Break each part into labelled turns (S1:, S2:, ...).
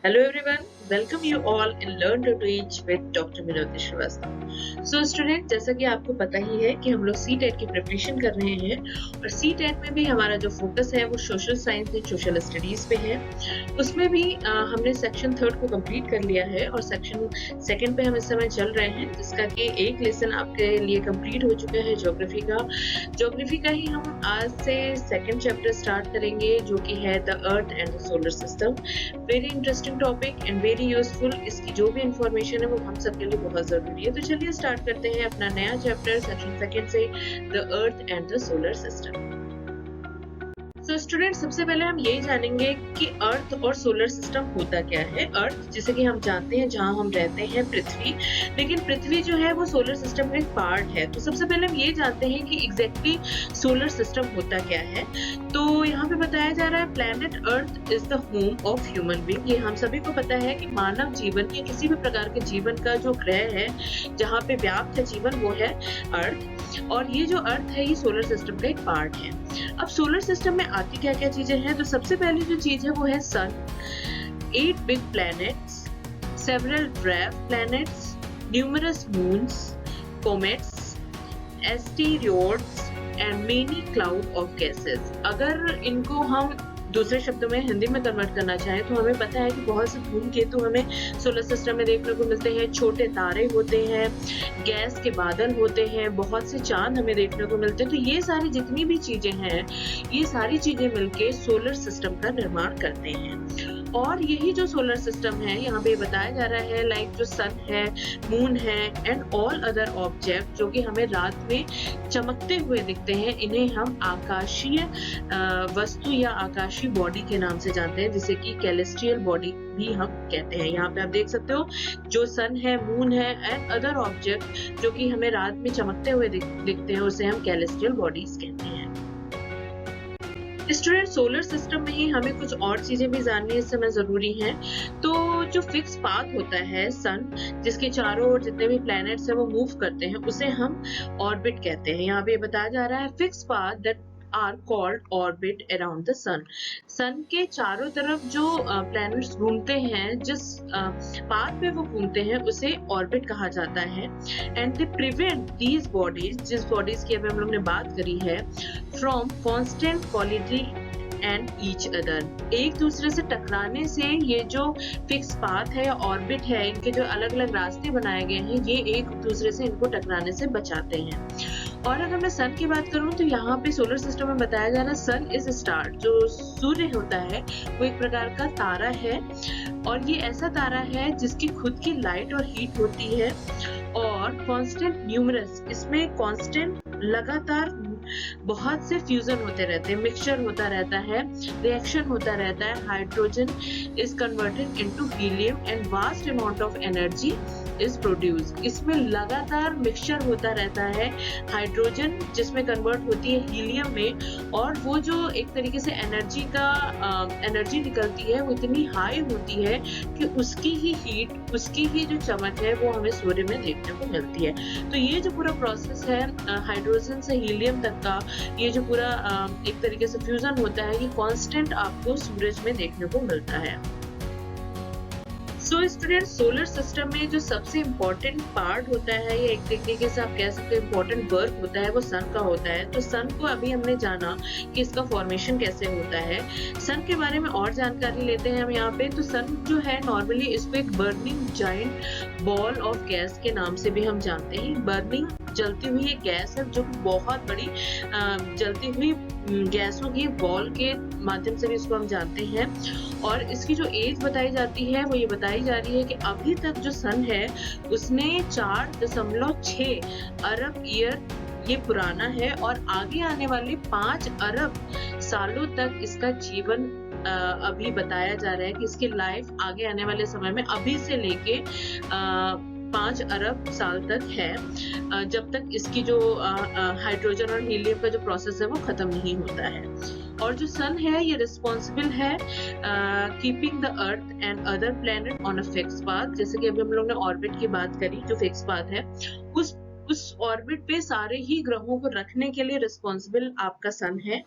S1: Hello everyone, welcome you all in Learn to Teach with Dr. Minoti Srivastava. So student, जैसा कि आपको पता ही है कि हम लोग CTET की प्रिपरेशन कर रहे हैं और CTET में भी हमारा जो फोकस है वो social science and social studies पे है। उसमें भी हमने सेक्शन 3 को कंप्लीट कर लिया है और सेक्शन 2 पे हम इस समय चल रहे हैं, जिसका कि एक लेसन आपके लिए कंप्लीट हो चुका है ज्योग्राफी का। ज्योग्राफी का ही हम आज से सेकेंड चैप्टर स्टार्ट करेंगे, जो कि है the earth and the solar system. Very interesting topic and very useful. इसकी जो भी इंफॉर्मेशन है वो हम सबके लिए बहुत जरूरी है। तो चलिए स्टार्ट करते हैं अपना नया चैप्टर सेक्शन 2 से, the earth and the solar system. तो स्टूडेंट, सबसे पहले हम यही जानेंगे कि अर्थ और सोलर सिस्टम होता क्या है। अर्थ, जिसे कि हम जानते हैं जहां हम रहते हैं, पृथ्वी, लेकिन पृथ्वी जो है वो सोलर सिस्टम का एक पार्ट है। तो सबसे पहले हम ये जानते हैं कि एग्जैक्टली सोलर सिस्टम होता क्या है। तो यहाँ पे बताया जा रहा है planet earth is the home of human being. ये हम सभी को पता है कि मानव जीवन या किसी भी प्रकार के जीवन का जो ग्रह है जहाँ पे व्याप्त है जीवन, वो है अर्थ। और ये जो अर्थ है ये सोलर सिस्टम का एक पार्ट है। अब सोलर सिस्टम में आती क्या क्या चीजें हैं, तो सबसे पहली जो चीज है वो है सन, 8 big planets, several dwarf planets, numerous moons, comets, asteroids and many cloud of gases. अगर इनको हम दूसरे शब्दों में हिंदी में कन्वर्ट करना चाहें तो हमें पता है कि बहुत से धूमकेतु हमें सोलर सिस्टम में देखने को मिलते हैं, छोटे तारे होते हैं, गैस के बादल होते हैं, बहुत से चांद हमें देखने को मिलते हैं। तो ये सारी जितनी भी चीजें हैं, ये सारी चीजें मिलके सोलर सिस्टम का निर्माण करते हैं। और यही जो सोलर सिस्टम है, यहाँ पे बताया जा रहा है लाइक जो सन है, मून है एंड ऑल अदर ऑब्जेक्ट जो कि हमें रात में चमकते हुए दिखते हैं, इन्हें हम आकाशीय वस्तु या आकाशीय बॉडी के नाम से जानते हैं, जिसे कि कैलेस्ट्रियल बॉडी भी हम कहते हैं। यहाँ पे आप देख सकते हो जो सन है, मून है एंड अदर ऑब्जेक्ट जो कि हमें रात में चमकते हुए दिखते हैं, उसे हम कैलेस्ट्रियल बॉडीज कहते हैं। स्टूडेंट, सोलर सिस्टम में ही हमें कुछ और चीजें भी जाननी इस समय जरूरी हैं। तो जो फिक्स पाथ होता है सन, जिसके चारों ओर जितने भी प्लैनेट्स हैं वो मूव करते हैं, उसे हम ऑर्बिट कहते हैं। यहाँ पे बताया जा रहा है fix path that are called orbit around the sun. Sun के चारों तरफ जो प्लैनेट्स घूमते हैं, जिस पाथ पे वो घूमते हैं, उसे ऑर्बिट कहा जाता है। And they prevent these bodies, जिस बॉडीज की अभी हम लोग ने बात करी है, from constant quality and each other. एक दूसरे से टकराने से ये जो फिक्स पाथ है, ऑर्बिट है, इनके जो अलग अलग रास्ते बनाए गए हैं, ये एक दूसरे से इनको टकराने से बचाते हैं। और अगर मैं सन की बात करूं तो यहाँ पे सोलर सिस्टम में बताया जा रहा है सन इज स्टार। जो सूर्य होता है वो एक प्रकार का तारा है, और ये ऐसा तारा है जिसकी खुद की लाइट और हीट होती है, और कांस्टेंट न्यूमरस, इसमें कांस्टेंट लगातार बहुत से फ्यूजन होते रहते हैं, मिक्सचर होता रहता है, रिएक्शन होता रहता है। Hydrogen is converted into helium and vast amount of energy is produce. इसमें लगातार मिक्सचर होता रहता है, हाइड्रोजन जिसमें कन्वर्ट होती है हीलियम में, और वो जो एक तरीके से एनर्जी निकलती है वो इतनी हाई होती है कि उसकी ही हीट, उसकी ही जो चमक है वो हमें सूर्य में देखने को मिलती है। तो ये जो पूरा प्रोसेस है हाइड्रोजन से हीलियम तक का, ये जो पूरा एक तरीके से फ्यूजन होता है, ये कांस्टेंट आपको सूरज में देखने को मिलता है। सो स्टूडेंट, सोलर सिस्टम में जो सबसे इम्पोर्टेंट पार्ट होता है, या एक तरीके से आप कह सकते हैं इम्पोर्टेंट वर्क होता है, वो सन का होता है। तो सन को अभी हमने जाना कि इसका फॉर्मेशन कैसे होता है। सन के बारे में और जानकारी लेते हैं हम यहाँ पे। तो सन जो है नॉर्मली इसको एक burning giant ball of gas के नाम से भी हम जानते हैं। बर्निंग, जलती हुई एक गैस है जो बहुत बड़ी जलती हुई गैसों की बॉल के माध्यम से भी इसको हम जानते हैं। और इसकी जो एज बताई जाती है वो ये बताई जा रही है कि अभी तक जो सन है उसने 4.6 अरब ईयर ये पुराना है, और आगे आने वाले 5 अरब सालों तक इसका जीवन अभी बताया जा रहा है कि इसकी लाइफ आगे आने वाले समय में अभी से लेके 5 अरब साल तक है, जब तक इसकी जो हाइड्रोजन और हीलियम का जो प्रोसेस है वो खत्म नहीं होता है। और जो सन है ये रिस्पॉन्सिबल है keeping the earth and other planet on a fix path. जैसे कि अभी हम लोग ने ऑर्बिट की बात करी, जो फिक्स पाथ है, उस उस ऑर्बिट पे सारे ही ग्रहों को रखने के लिए रिस्पॉन्सिबल आपका सन है।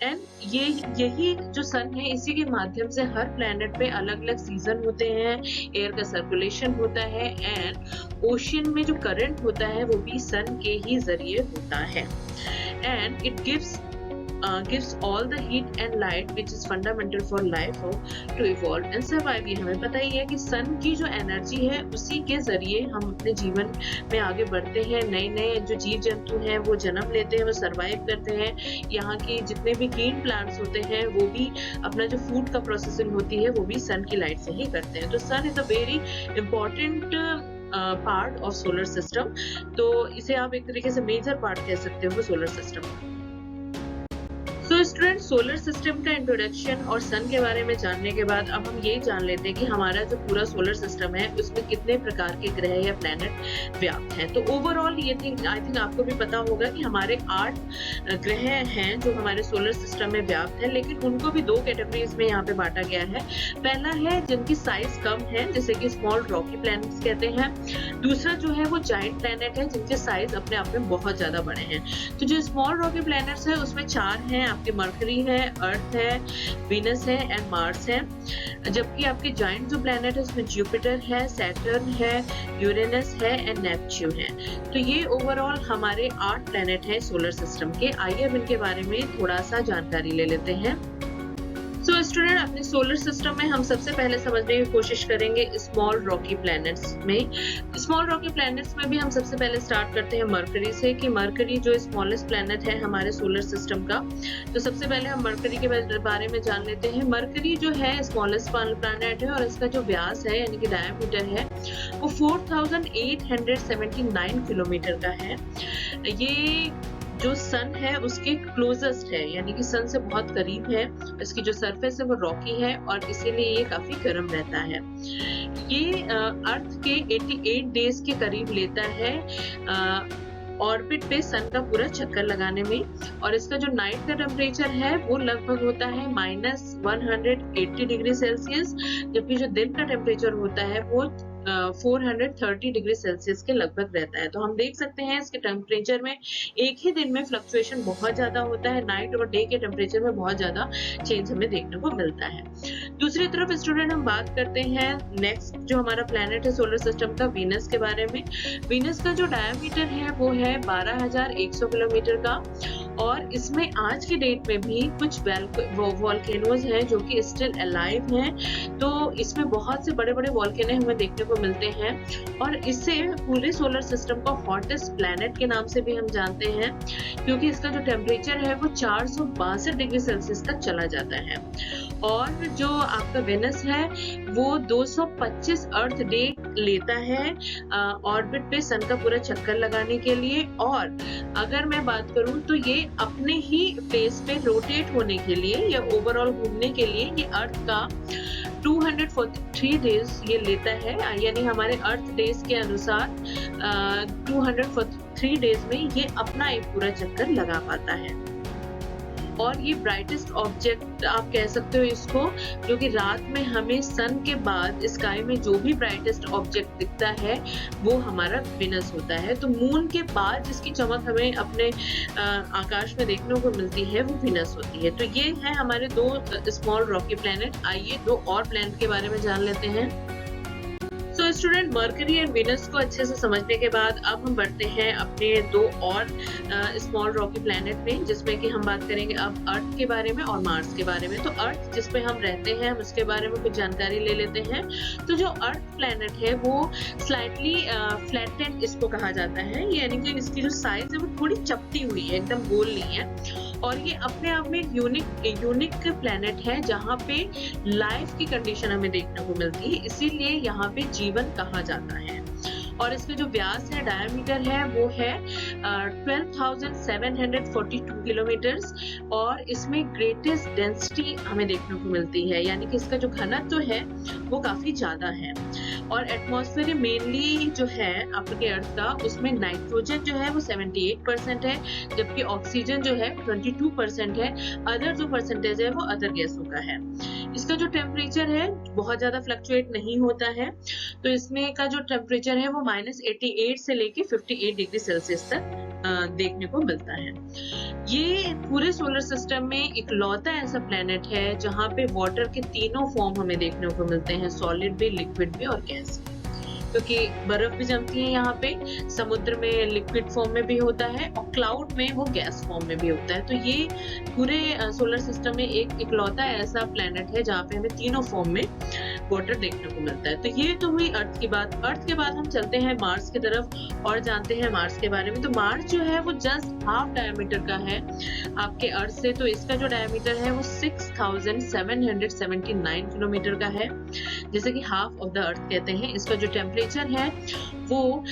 S1: एंड यही जो सन है, इसी के माध्यम से हर प्लैनेट पे अलग अलग सीजन होते हैं, एयर का सर्कुलेशन होता है, एंड ओशियन में जो करंट होता है वो भी सन के ही जरिए होता है। And it gives all the heat and light which is fundamental for life to evolve and survive। ये हमें पता ही है कि सन की जो एनर्जी है उसी के जरिए हम अपने जीवन में आगे बढ़ते हैं, नए नए जो जीव जंतु हैं वो जन्म लेते हैं, वो सरवाइव करते हैं। यहाँ की जितने भी ग्रीन प्लांट्स होते हैं वो भी अपना जो फूड का प्रोसेसिंग होती है वो भी सन की लाइट से ही करते हैं। तो sun is a very important part of solar system. तो इसे आप एक तरीके से मेजर पार्ट कह सकते हो सोलर सिस्टम। तो स्टूडेंट, सोलर सिस्टम का इंट्रोडक्शन और सन के बारे में जानने के बाद अब हम ये जान लेते हैं कि हमारा जो पूरा सोलर सिस्टम है उसमें कितने प्रकार के ग्रह या प्लैनेट व्याप्त हैं। तो ओवरऑल ये आई थिंक आपको भी पता होगा कि हमारे 8 ग्रह हैं जो हमारे सोलर सिस्टम में व्याप्त है, लेकिन उनको भी 2 कैटेगरीज में यहाँ पे बांटा गया है। पहला है जिनकी साइज कम है, जैसे कि स्मॉल रॉकी प्लैनेट्स कहते हैं। दूसरा जो है वो जायंट प्लैनेट है जिनके साइज अपने आप में बहुत ज्यादा बड़े हैं। तो जो स्मॉल रॉकी प्लैनेट्स है उसमें 4 हैं, आपके मरकरी है, अर्थ है, वीनस है एंड मार्स है। जबकि आपके जायंट जो प्लैनेट है उसमें जुपिटर है, सैटर्न है, यूरेनस है एंड नेपच्यून है। तो ये ओवरऑल हमारे 8 प्लैनेट हैं सोलर सिस्टम के। आइए अब इनके बारे में थोड़ा सा जानकारी ले लेते हैं। सो स्टूडेंट, अपने सोलर सिस्टम में हम सबसे पहले समझने की कोशिश करेंगे स्मॉल रॉकी प्लैनेट्स में। स्मॉल रॉकी प्लैनेट्स में भी हम सबसे पहले स्टार्ट करते हैं मरकरी से, कि मरकरी जो स्मॉलेस्ट प्लैनेट है हमारे सोलर सिस्टम का। तो सबसे पहले हम मरकरी के बारे में जान लेते हैं। मरकरी जो है स्मॉलेस्ट प्लैनेट है और इसका जो व्यास है यानी कि डायमीटर है वो 4879 किलोमीटर का है। ये जो सन है उसके क्लोजेस्ट है, यानी कि सन से बहुत करीब है। इसकी जो सरफेस है वो रॉकी है और इसीलिए ये काफी गर्म रहता है। ये अर्थ के 88 डेज के करीब लेता है ऑर्बिट पे सन का पूरा चक्कर लगाने में। और इसका जो नाइट का टेम्परेचर है वो लगभग होता है -180 डिग्री सेल्सियस, जबकि जो दिन का टेम्परेचर होता है वो 430 डिग्री सेल्सियस के लगभग रहता है। तो हम देख सकते हैं इसके टेम्परेचर में एक ही दिन में फ्लक्चुएशन बहुत ज्यादा होता है, नाइट और डे के टेम्परेचर में बहुत ज्यादा चेंज हमें देखने को मिलता है। दूसरी तरफ स्टूडेंट हम बात करते हैं नेक्स्ट जो हमारा प्लैनेट है सोलर सिस्टम का, वीनस के बारे में। वीनस का जो डायमीटर है वो है 12,100 किलोमीटर का और इसमें आज की डेट में भी कुछ वॉल्केनोज हैं जो कि स्टिल अलाइव हैं। तो इसमें बहुत से बड़े बड़े वॉल्केनो हमें देखने को मिलते हैं और इसे पूरे सोलर सिस्टम का हॉटेस्ट प्लैनेट के नाम से भी हम जानते हैं, क्योंकि इसका जो टेम्परेचर है वो 462 डिग्री सेल्सियस तक चला जाता है। और जो आपका वेनस है वो 225 अर्थ डे लेता है ऑर्बिट पे सन का पूरा चक्कर लगाने के लिए। और अगर मैं बात करूं तो ये अपने ही फेस पे रोटेट होने के लिए या ओवरऑल घूमने के लिए ये अर्थ का 243 डेज ये लेता है, यानी हमारे अर्थ डेज के अनुसार 243 डेज में ये अपना एक पूरा चक्कर लगा पाता है। और ये ब्राइटेस्ट ऑब्जेक्ट आप कह सकते हो इसको, जो कि रात में हमें सन के बाद स्काई में जो भी ब्राइटेस्ट ऑब्जेक्ट दिखता है वो हमारा वीनस होता है। तो मून के बाद जिसकी चमक हमें अपने आकाश में देखने को मिलती है वो वीनस होती है। तो ये है हमारे 2 स्मॉल रॉकी प्लैनेट। आइए 2 और प्लैनेट के बारे में जान लेते हैं। तो स्टूडेंट, मरकरी एंड वीनस को अच्छे से समझने के बाद अब हम बढ़ते हैं अपने 2 और स्मॉल रॉकी प्लैनेट में, जिसमें कि हम बात करेंगे अब अर्थ के बारे में और मार्स के बारे में। तो अर्थ जिसपे हम रहते हैं हम उसके बारे में कुछ जानकारी ले लेते हैं। तो जो अर्थ प्लैनेट है वो स्लाइटली फ्लैटेंड इसको कहा जाता है, यानी कि इसकी जो साइज है वो थोड़ी चपटी हुई है, एकदम गोल नहीं है। और ये अपने आप में यूनिक प्लैनेट है जहाँ पे लाइफ की कंडीशन हमें देखने को मिलती है, इसीलिए यहाँ पे जीवन कहा जाता है। और इसका जो व्यास है, डायमीटर है, वो है 12,742 किलोमीटर्स और इसमें ग्रेटेस्ट डेंसिटी हमें देखने को मिलती है, यानी कि इसका जो घनत्व है वो काफी ज्यादा है। और एटमॉस्फेयर मेनली जो है आपके अर्थ का, उसमें नाइट्रोजन जो है वो 78% है, जबकि ऑक्सीजन जो है 22% है। अदर जो परसेंटेज है वो अदर गैसों का है। इसका जो टेम्परेचर है बहुत ज़्यादा फ्लक्चुएट नहीं होता है, तो इसमें का जो टेम्परेचर है वो -88 से लेके 58 डिग्री सेल्सियस तक देखने को मिलता है। ये पूरे सोलर सिस्टम में इकलौता ऐसा प्लैनेट है जहाँ पे वाटर के तीनों फॉर्म हमें देखने को मिलते हैं, सॉलिड भी, लिक्विड भी और गैस भी। क्योंकि बर्फ भी जमती है यहाँ पे, समुद्र में लिक्विड फॉर्म में भी होता है और क्लाउड में वो गैस फॉर्म में भी होता है। तो ये पूरे सोलर सिस्टम में एक इकलौता ऐसा प्लैनेट है जहाँ पे हमें तीनों फॉर्म में वाटर देखने को मिलता है। तो ये तो हुई अर्थ की बात। अर्थ के बाद हम चलते हैं मार्स की तरफ और जानते हैं मार्स के बारे में। तो मार्स जो है वो जस्ट हाफ डायमीटर का है आपके अर्थ से, तो इसका जो डायमीटर है वो 6779 किलोमीटर का है, जैसे कि हाफ ऑफ द अर्थ कहते हैं। इसका जो टेम्परेचर है वो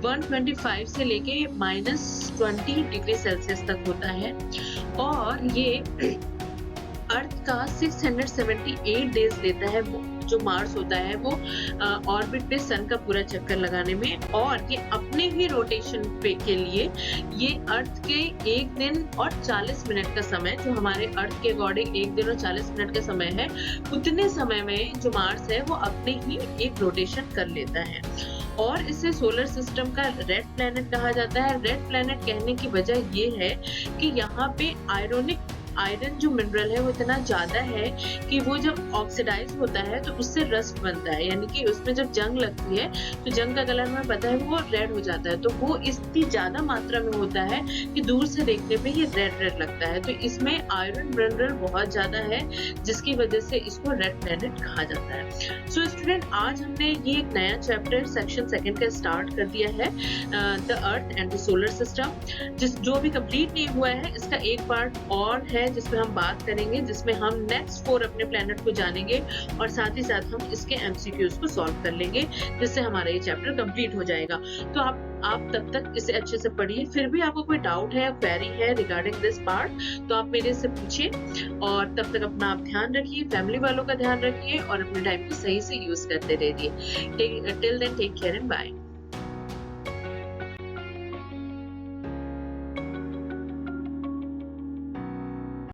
S1: 125 से लेके -20 डिग्री सेल्सियस तक होता है और ये अर्थ का 678 डेज लेता है जो मार्स होता है वो ऑर्बिट पे सन का पूरा चक्कर लगाने में, और ये अपने ही रोटेशन पे के लिए ये अर्थ के 1 दिन और 40 मिनट का समय, जो हमारे अर्थ के अकॉर्डिंग 1 दिन और 40 मिनट का समय है, उतने समय में जो मार्स है वो अपने ही एक रोटेशन कर लेता है। और इसे सोलर सिस्टम का रेड प्लैनेट कहा जाता है। रेड प्लैनेट कहने की वजह ये है कि यहाँ पे आयरन जो मिनरल है वो इतना ज्यादा है कि वो जब ऑक्सीडाइज होता है तो उससे रस्ट बनता है, यानी कि उसमें जब जंग लगती है तो जंग का कलर हमें पता है वो रेड हो जाता है। तो वो इतनी ज्यादा मात्रा में होता है कि दूर से देखने पे ये रेड लगता है। तो इसमें आयरन मिनरल बहुत ज्यादा है जिसकी वजह से इसको रेड प्लैनेट कहा जाता है। सो स्टूडेंट, आज हमने ये एक नया चैप्टर सेक्शन 2 का स्टार्ट कर दिया है, the earth and the solar system, जो भी कंप्लीट नहीं हुआ है। इसका एक पार्ट और है जिसमें हम बात करेंगे, जिसमें हम नेक्स्ट 4 अपने प्लैनेट को जानेंगे और साथ ही साथ हम इसके MCQs को सॉल्व कर लेंगे, जिससे हमारा ये चैप्टर कंप्लीट हो जाएगा। तो आप तब तक इसे अच्छे से पढ़िए। फिर भी आपको कोई डाउट है, क्वेरी है रिगार्डिंग दिस पार्ट, तो आप मेरे से पूछिए। और तब तक अपना आप ध्यान रखिए, फैमिली वालों का ध्यान रखिए और अपने टाइम को सही से यूज करते रहिए। Till then take care and bye.